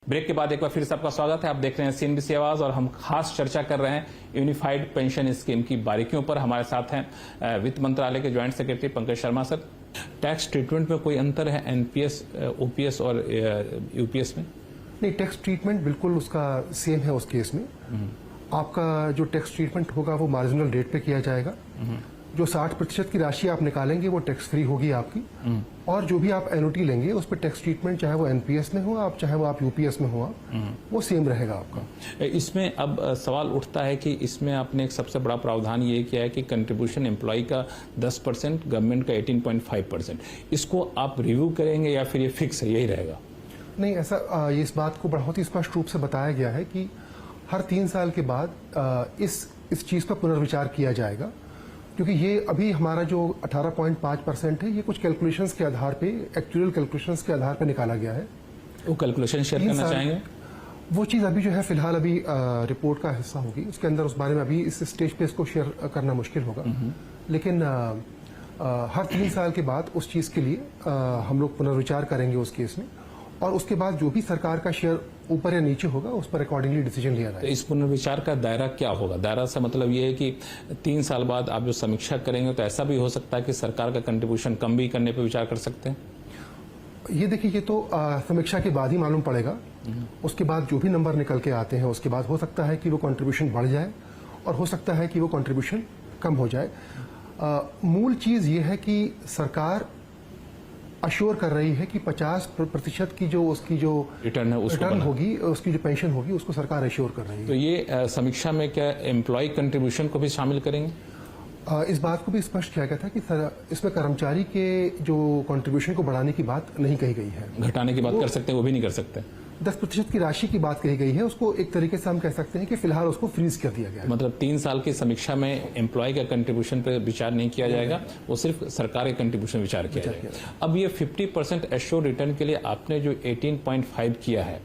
Break के बाद एक बार फिर से आपका स्वागत है। आप देख रहे हैं CNBC आवाज और हम खास चर्चा कर रहे हैं यूनिफाइड पेंशन स्कीम की बारीकियों पर। हमारे साथ हैं वित्त मंत्रालय के joint secretary Pankaj Sharma sir. Tax treatment में कोई अंतर है एनपीएस, ओपीएस और यूपीएस में? नहीं, टैक्स ट्रीटमेंट बिल्कुल उसका सेम है। उस केस में आपका जो टैक्स ट्रीटमेंट होगा वो मार्जिनल रेट पे किया जाएगा। जो 60% की राशि आप निकालेंगे वो टैक्स फ्री होगी आपकी, और जो भी आप एनओटी लेंगे उस पर टैक्स ट्रीटमेंट चाहे वो एनपीएस में हो आप, चाहे वो आप यूपीएस में हो आप, वो सेम रहेगा आपका। इसमें अब सवाल उठता है कि इसमें आपने एक सबसे बड़ा प्रावधान ये किया है कि कंट्रीब्यूशन एम्प्लॉय का 10%, गवर्नमेंट का 18.5%। इसको आप रिव्यू करेंगे या फिर ये फिक्स है, यही रहेगा? नहीं, ऐसा इस बात को बहुत ही स्पष्ट रूप से बताया गया है कि हर 3 साल के बाद इस चीज पर पुनर्विचार किया जाएगा, क्योंकि ये अभी हमारा जो 18.5% है ये कुछ कैलकुलेशंस के आधार पे, एक्चुअल कैलकुलेशंस के आधार पे निकाला गया है। वो कैलकुलेशन शेयर करना चाहेंगे? वो चीज अभी जो है फिलहाल अभी रिपोर्ट का हिस्सा होगी, उसके अंदर उस बारे में अभी इस स्टेज पे इसको शेयर करना मुश्किल होगा। लेकिन हर 3 साल के बाद उस चीज के लिए हम लोग पुनर्विचार करेंगे उस केस में, और उसके बाद जो भी सरकार का शेयर ऊपर या नीचे होगा उस पर अकॉर्डिंगली डिसीजन लिया जाएगा। तो इस पुनर्विचार का दायरा क्या होगा? दायरा से मतलब ये है कि 3 साल बाद आप जो समीक्षा करेंगे तो ऐसा भी हो सकता है कि सरकार का कंट्रीब्यूशन कम भी करने पर विचार कर सकते हैं? ये देखिए, ये तो समीक्षा के बाद ही मालूम पड़ेगा। उसके बाद जो भी नंबर निकल के आते हैं उसके बाद हो सकता है कि वो कंट्रीब्यूशन बढ़ जाए और हो सकता है कि वो कंट्रीब्यूशन कम हो जाए। मूल चीज ये है कि सरकार अश्योर कर रही है कि 50% की जो उसकी जो रिटर्न होगी, उसकी जो पेंशन होगी, उसको सरकार अश्योर कर रही है। तो ये समीक्षा में क्या एम्प्लॉय कंट्रीब्यूशन को भी शामिल करेंगे? इस बात को भी स्पष्ट किया गया था कि इसमें कर्मचारी के जो कंट्रीब्यूशन को बढ़ाने की बात नहीं कही गई है। घटाने की बात कर सकते हैं, वो भी नहीं कर सकते। 10% की राशि की बात कही गई है, उसको एक तरीके से हम कह सकते हैं कि फिलहाल उसको फ्रीज कर दिया गया है। मतलब 3 साल की समीक्षा में एम्प्लॉय का कंट्रीब्यूशन पे विचार नहीं किया जाएगा, वो सिर्फ सरकार के कंट्रीब्यूशन विचार किया जाएगा। अब ये 50% एश्योर रिटर्न के लिए आपने जो 18.5 किया है,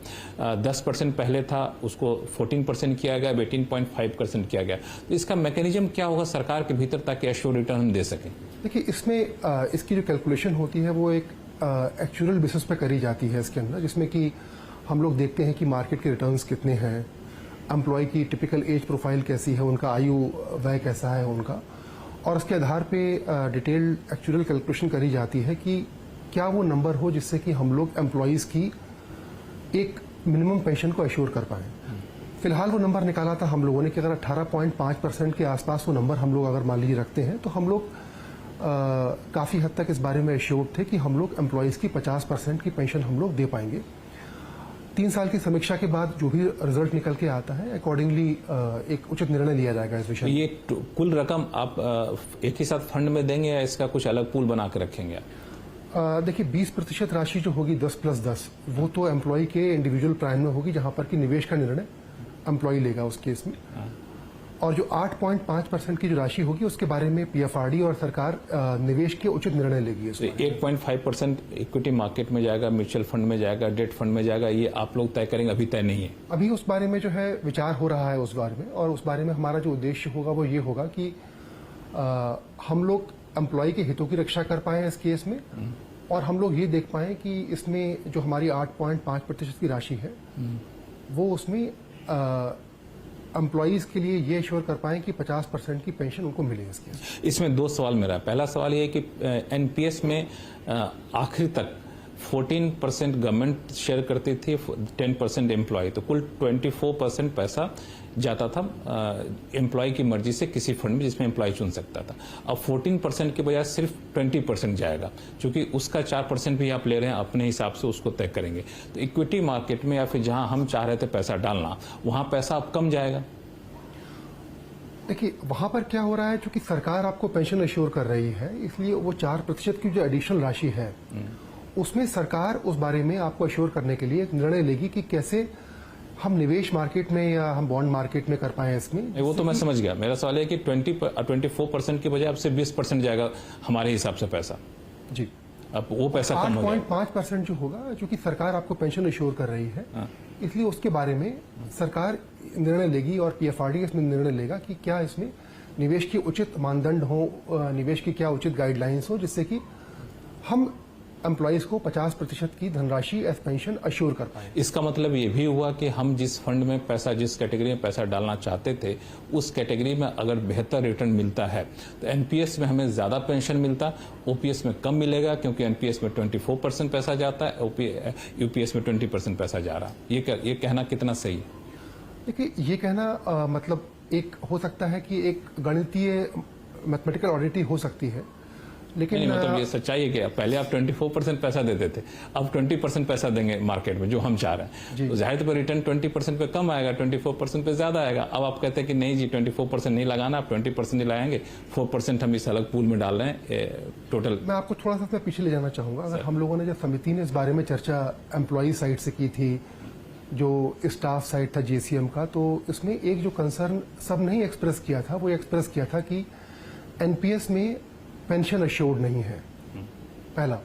10% पहले था, उसको 14% किया गया, 18.5% किया गया। तो इसका मैकेनिज्म क्या होगा सरकार के भीतर ताकि एश्योर रिटर्न हम दे सकें? देखिए, इसमें इसकी जो कैलकुलेशन होती है वो एक एक्चुअल बेसिस पे करी जाती है इसके अंदर, जिसमें कि हम लोग देखते हैं कि मार्केट के रिटर्न्स कितने हैं, एम्प्लॉय की टिपिकल एज प्रोफाइल कैसी है, उनका आयु व्यय कैसा है उनका, और उसके आधार पे डिटेल्ड एक्चुअल कैलकुलेशन करी जाती है कि क्या वो नंबर हो जिससे कि हम लोग एम्प्लॉयज़ की एक मिनिमम पेंशन को एश्योर कर पाएं। फिलहाल वो नंबर निकाला था हम लोगों ने कि अगर 18.5% के आसपास वो नंबर हम लोग अगर मान लीजिए रखते हैं तो हम लोग काफ़ी हद तक इस बारे में एश्योर्ड थे कि हम लोग एम्प्लॉयज़ की 50% की पेंशन हम लोग दे पाएंगे। 3 साल की समीक्षा के बाद जो भी रिजल्ट निकल के आता है अकॉर्डिंगली एक उचित निर्णय लिया जाएगा इस विषय में। ये कुल रकम आप एक ही साथ फंड में देंगे या इसका कुछ अलग पूल बना कर रखेंगे आप? देखिए, 20% राशि जो होगी 10+10 वो तो एम्प्लॉय के इंडिविजुअल प्लान में होगी, जहां पर कि निवेश का निर्णय एम्प्लॉय लेगा उस केस में। और जो 8.5% की जो राशि होगी उसके बारे में पीएफआरडी और सरकार निवेश के उचित निर्णय लेगी। तो 8.5% इक्विटी मार्केट में जाएगा, म्यूचुअल फंड में जाएगा, डेट फंड में जाएगा, ये आप लोग तय करेंगे? अभी तय नहीं है, अभी उस बारे में जो है विचार हो रहा है उस बारे में, और उस बारे में हमारा जो उद्देश्य होगा वो ये होगा कि हम लोग एम्प्लॉय के हितों की रक्षा कर पाए इस केस में, और हम लोग ये देख पाए कि इसमें जो हमारी 8.5% की राशि है वो उसमें एम्प्लॉयज के लिए ये श्योर कर पाए कि 50% की पेंशन उनको मिले। इसमें 2 सवाल मेरा है। पहला सवाल ये है कि एनपीएस में आखिर तक 14% गवर्नमेंट शेयर करती थी, 10% एम्प्लॉय, तो कुल 24% पैसा जाता था एम्प्लॉय की मर्जी से किसी फंड में जिसमें एम्प्लॉय चुन सकता था। अब 14% के बजाय सिर्फ 20% जाएगा, क्योंकि उसका 4% भी आप ले रहे हैं, अपने हिसाब से उसको तय करेंगे। तो इक्विटी मार्केट में या फिर जहां हम चाह रहे थे पैसा डालना, वहां पैसा अब कम जाएगा। देखिए, वहां पर क्या हो रहा है, चूंकि सरकार आपको पेंशन एश्योर कर रही है, इसलिए वो 4% की जो एडिशनल राशि है उसमें सरकार उस बारे में आपको एश्योर करने के लिए एक निर्णय लेगी कि कैसे हम निवेश मार्केट में या हम बॉन्ड मार्केट में कर पाए इसमें। वो तो मैं समझ गया। मेरा सवाल है कि 24% के बजाय अब से 20% जाएगा हमारे हिसाब से पैसा। जी, अब वो पैसा कम हो गया। 8.5% जो होगा, चूंकि सरकार आपको पेंशन एश्योर कर रही है, इसलिए उसके बारे में सरकार निर्णय लेगी और पीएफआरडी इसमें निर्णय लेगा कि क्या इसमें निवेश के उचित मानदंड हो, निवेश की क्या उचित गाइडलाइंस हो, जिससे कि हम एम्प्लॉयज को 50% की धनराशि एज पेंशन अश्योर कर पाए। इसका मतलब ये भी हुआ कि हम जिस फंड में पैसा, जिस कैटेगरी में पैसा डालना चाहते थे, उस कैटेगरी में अगर बेहतर रिटर्न मिलता है तो एनपीएस में हमें ज्यादा पेंशन मिलता, ओपीएस में कम मिलेगा, क्योंकि एनपीएस में 24% पैसा जाता है, यूपीएस में 20% पैसा जा रहा। ये कहना कितना सही है? देखिए, ये कहना मतलब एक हो सकता है कि एक गणितीय मैथमेटिकल ऑडिटी हो सकती है, लेकिन नहीं, मतलब ये सच्चाई है कि पहले आप 24% पैसा देते थे, अब 20% पैसा देंगे मार्केट में, जो हम चाह रहे हैं, तो जाहिर तौर पर रिटर्न 20% पे कम आएगा, 24% पे ज्यादा आएगा। अब आप कहते हैं कि नहीं जी 24% नहीं लगाना, आप 20% ही लगाएंगे, 4% हम इस अलग पूल में डाल रहे हैं टोटल। मैं आपको थोड़ा सा पीछे ले जाना चाहूंगा। अगर हम लोगों ने जब समिति ने इस बारे में चर्चा एम्प्लॉई साइड से की थी, जो स्टाफ साइड था जेसीएम का, तो इसमें एक जो कंसर्न सब ने ही एक्सप्रेस किया था, वो एक्सप्रेस किया था कि एनपीएस में पेंशन अश्योर्ड नहीं है, पहला।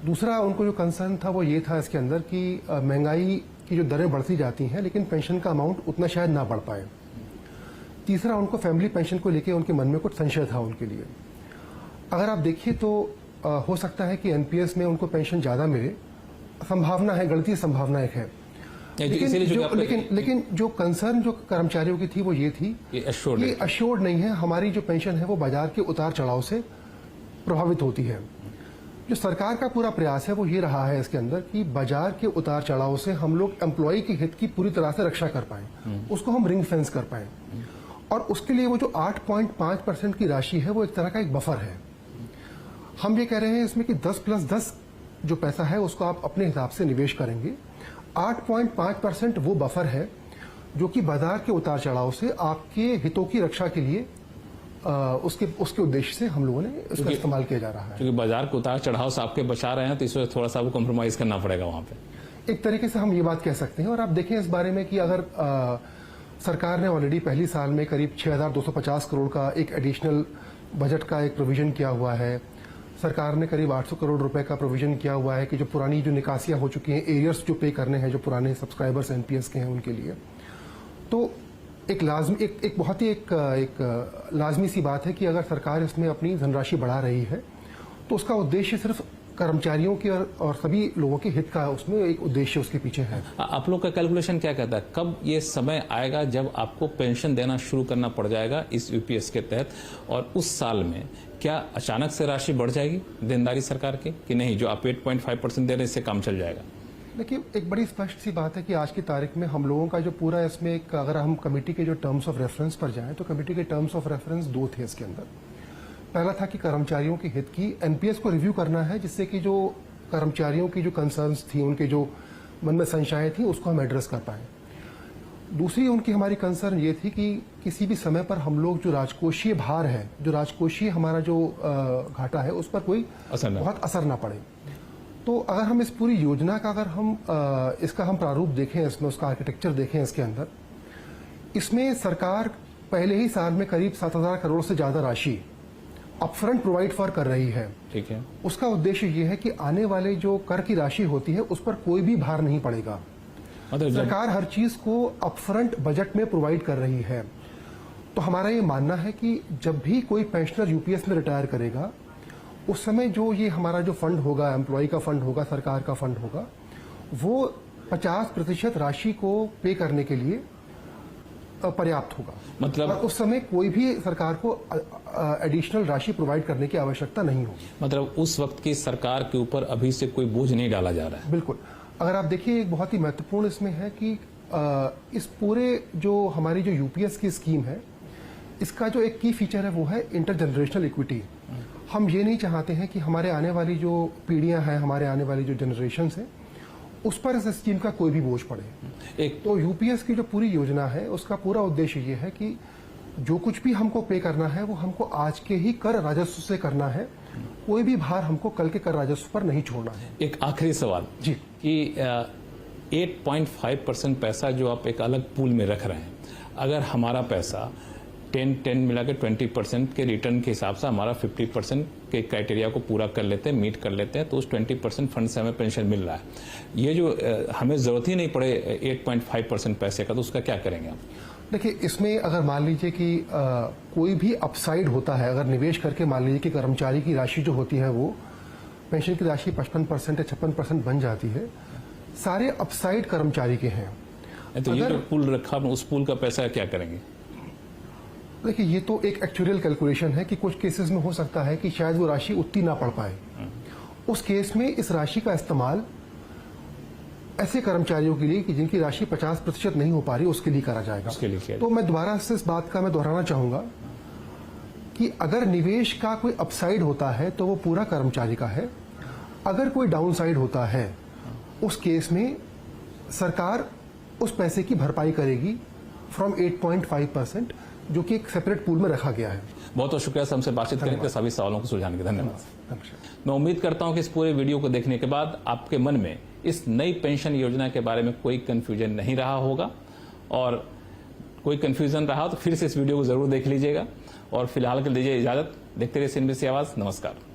दूसरा उनको जो कंसर्न था वो ये था इसके अंदर कि महंगाई की जो दरें बढ़ती जाती हैं, लेकिन पेंशन का अमाउंट उतना शायद ना बढ़ पाए। तीसरा, उनको फैमिली पेंशन को लेकर उनके मन में कुछ संशय था उनके लिए। अगर आप देखिए तो हो सकता है कि एनपीएस में उनको पेंशन ज्यादा मिले, संभावना है, गणितीय संभावना एक है। लेकिन जो कंसर्न जो कर्मचारियों की थी वो ये थी कि अश्योर्ड नहीं है, हमारी जो पेंशन है वो बाजार के उतार चढ़ाव से प्रभावित होती है। जो सरकार का पूरा प्रयास है वो ये रहा है इसके अंदर कि बाजार के उतार चढ़ाव से हम लोग एम्प्लॉय के हित की पूरी तरह से रक्षा कर पाए, उसको हम रिंग फेंस कर पाए, और उसके लिए वो जो 8.5% की राशि है वो एक तरह का एक बफर है। हम ये कह रहे हैं इसमें कि 10+10 जो पैसा है उसको आप अपने हिसाब से निवेश करेंगे। 8.5% वो बफर है जो कि बाजार के उतार चढ़ाव से आपके हितों की रक्षा के लिए उसके उद्देश्य से हम लोगों ने इसका इस्तेमाल किया जा रहा है। क्योंकि बाजार के उतार चढ़ाव से आपके बचा रहे हैं, तो इस वजह थोड़ा सा आपको कॉम्प्रोमाइज करना पड़ेगा वहां पे, एक तरीके से हम ये बात कह सकते हैं। और आप देखें इस बारे में कि अगर सरकार ने ऑलरेडी पहली साल में करीब 6,250 करोड़ का एक एडिशनल बजट का एक प्रोविजन किया हुआ है, सरकार ने करीब 800 करोड़ रुपए का प्रोविजन किया हुआ है कि जो पुरानी जो निकासियां हो चुकी हैं, एरियर्स जो पे करने हैं, जो पुराने सब्सक्राइबर्स एनपीएस के हैं उनके लिए, तो एक बहुत ही एक लाजमी सी बात है कि अगर सरकार इसमें अपनी धनराशि बढ़ा रही है तो उसका उद्देश्य सिर्फ कर्मचारियों के और सभी लोगों के हित का उसमें एक उद्देश्य उसके पीछे है। आप लोग का कैलकुलेशन क्या कहता है, कब ये समय आएगा जब आपको पेंशन देना शुरू करना पड़ जाएगा इस यूपीएस के तहत, और उस साल में क्या अचानक से राशि बढ़ जाएगी देनदारी सरकार की, कि नहीं जो आप 8.5% दे रहे हैं इससे काम चल जाएगा? देखिए, एक बड़ी स्पष्ट सी बात है कि आज की तारीख में हम लोगों का जो पूरा इसमें अगर हम कमेटी के जो टर्म्स ऑफ रेफरेंस पर जाएं तो कमेटी के टर्म्स ऑफ रेफरेंस 2 थे इसके अंदर। पहला था कि कर्मचारियों के हित की एनपीएस को रिव्यू करना है, जिससे कि जो कर्मचारियों की जो कंसर्न्स थी, उनके जो मन में संशय थी, उसको हम एड्रेस कर पाए। दूसरी उनकी हमारी कंसर्न ये थी कि किसी भी समय पर हम लोग जो राजकोषीय भार है, जो राजकोषीय हमारा जो घाटा है, उस पर कोई बहुत असर ना पड़े। तो अगर हम इस पूरी योजना का अगर हम इसका हम प्रारूप देखें, इसमें उसका आर्किटेक्चर देखें, इसके अंदर इसमें सरकार पहले ही साल में करीब 7,000 करोड़ से ज्यादा राशि अपफ्रंट प्रोवाइड फॉर कर रही है। ठीक है। उसका उद्देश्य ये है कि आने वाले जो कर की राशि होती है उस पर कोई भी भार नहीं पड़ेगा। सरकार हर चीज को अपफ्रंट बजट में प्रोवाइड कर रही है। तो हमारा ये मानना है कि जब भी कोई पेंशनर यूपीएस में रिटायर करेगा, उस समय जो ये हमारा जो फंड होगा, एम्प्लॉय का फंड होगा, सरकार का फंड होगा, वो 50% राशि को पे करने के लिए पर्याप्त होगा। मतलब उस समय कोई भी सरकार को एडिशनल राशि प्रोवाइड करने की आवश्यकता नहीं होगी। मतलब उस वक्त की सरकार के ऊपर अभी से कोई बोझ नहीं डाला जा रहा है। बिल्कुल। अगर आप देखिए, एक बहुत ही महत्वपूर्ण इसमें है कि इस पूरे जो हमारी जो यूपीएस की स्कीम है, इसका जो एक की फीचर है वो है इंटरजनरेशनल इक्विटी। हम ये नहीं चाहते हैं कि हमारे आने वाली जो पीढ़ियां हैं, हमारे आने वाली जो जनरेशन है, उस पर इस स्कीम का कोई भी बोझ पड़े। तो यूपीएस की जो पूरी योजना है, उसका पूरा उद्देश्य ये है कि जो कुछ भी हमको पे करना है वो हमको आज के ही कर राजस्व से करना है, कोई भी भार हमको कल के कर राजस्व पर नहीं छोड़ना है। एक आखिरी सवाल जी, कि 8.5% पैसा जो आप एक अलग पूल में रख रहे हैं, अगर हमारा पैसा 10 मिला के 20% के रिटर्न के हिसाब से हमारा 50% के क्राइटेरिया को पूरा कर लेते हैं, मीट कर लेते हैं, तो उस 20% फंड से हमें पेंशन मिल रहा है। ये जो हमें जरूरत ही नहीं पड़े 8.5% पैसे का, तो उसका क्या करेंगे आप? देखिए, इसमें अगर मान लीजिए कि कोई भी अपसाइड होता है, अगर निवेश करके मान लीजिए कि कर्मचारी की राशि जो होती है वो पेंशन की राशि 55% या 56% बन जाती है, सारे अपसाइड कर्मचारी के हैं। तो ये जो पूल रखा उस पूल का पैसा क्या करेंगे? देखिए, ये तो एक एक्चुअल कैलकुलेशन है कि कुछ केसेस में हो सकता है कि शायद वो राशि उतनी ना पड़ पाए। उस केस में इस राशि का इस्तेमाल ऐसे कर्मचारियों के लिए कि जिनकी राशि 50% नहीं हो पा रही, उसके लिए करा जाएगा। उसके लिए किया तो मैं दोबारा से इस बात का मैं दोहराना चाहूंगा कि अगर निवेश का कोई अपसाइड होता है तो वो पूरा कर्मचारी का है, अगर कोई डाउनसाइड होता है उस केस में सरकार उस पैसे की भरपाई करेगी फ्रॉम 8.5%, जो कि एक सेपरेट पूल में रखा गया है। बहुत बहुत शुक्रिया हमसे बातचीत करने के, सभी सवालों को सुलझाने के धन्यवाद। नमस्कार। मैं उम्मीद करता हूं कि इस पूरे वीडियो को देखने के बाद आपके मन में इस नई पेंशन योजना के बारे में कोई कंफ्यूजन नहीं रहा होगा, और कोई कंफ्यूजन रहा तो फिर से इस वीडियो को जरूर देख लीजिएगा। और फिलहाल के लिए दीजिए इजाजत। देखते रहिए CNBC आवाज। नमस्कार।